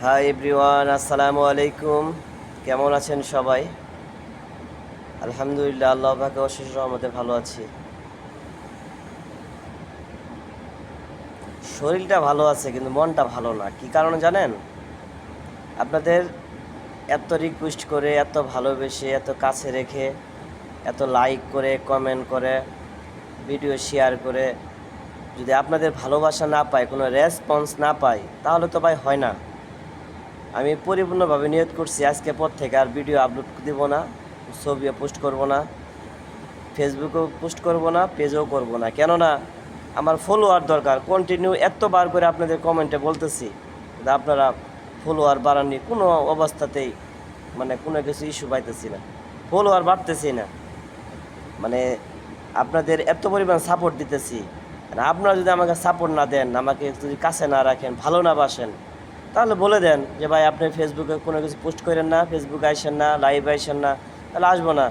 Hi everyone, আসসালামু আলাইকুম। কেমন আছেন সবাই? আলহামদুলিল্লাহ, আল্লাহ পাকের অশেষ রহমতে ভালো আছি। শরীরটা ভালো আছে কিন্তু মনটা ভালো না। কি কারণে জানেন? আপনাদের এত রিকোয়েস্ট করে, এত ভালোবেসে, এত কাছে রেখে, এত লাইক করে, কমেন্ট করে, ভিডিও শেয়ার করে যদি আপনাদের ভালোবাসা না পাই, কোনো রেসপন্স না পাই, তাহলে তো ভাই হয় না। আমি পরিপূর্ণভাবে নিয়ত করছি আজকে পর থেকে আর ভিডিও আপলোড দিব না, ছবিও পোস্ট করব না, ফেসবুকেও পোস্ট করব না, পেজেও করব না। কেননা আমার ফলোয়ার দরকার। কন্টিনিউ এতবার করে আপনাদের কমেন্টে বলতেছি, কিন্তু আপনারা ফলোয়ার বাড়াননি কোনো অবস্থাতেই, মানে কোনো কিছু ইস্যু পাইতেছি না, ফলোয়ার বাড়তেছি না। মানে আপনাদের এত পরিমাণ সাপোর্ট দিতেছি, আর আপনারা যদি আমাকে সাপোর্ট না দেন, আমাকে যদি কাছে না রাখেন, ভালো না বাসেন, তাহলে বলে দেন যে ভাই আপনি ফেসবুকে কোনো কিছু পোস্ট করেন না, ফেসবুকে আসেন না, লাইভে আসেন না, তাহলে আসবো না।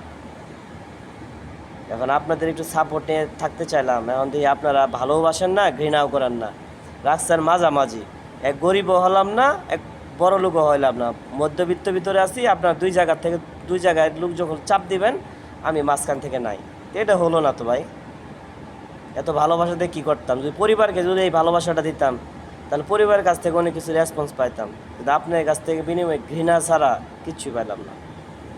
এখন আপনাদের একটু সাপোর্ট নিয়ে থাকতে চাইলাম। এখন দেখি আপনারা ভালোবাসেন না, ঘৃণাও করেন না, রাস্তার মাঝামাঝি। এক গরিবও হলাম না, এক বড় লোকও হইলাম না, মধ্যবিত্ত ভিতরে আছি। আপনার দুই জায়গায় লোক যখন চাপ দিবেন, আমি মাঝখান থেকে নাই। তো এটা হলো না তো ভাই। এত ভালোবাসা দিয়ে কী করতাম? যদি পরিবারকে যদি এই ভালোবাসাটা দিতাম, তাহলে পরিবারের কাছ থেকে অনেক কিছু রেসপন্স পাইতাম, কিন্তু আপনার কাছ থেকে বিনিময়ে ঘৃণা ছাড়া কিচ্ছুই পাইলাম না।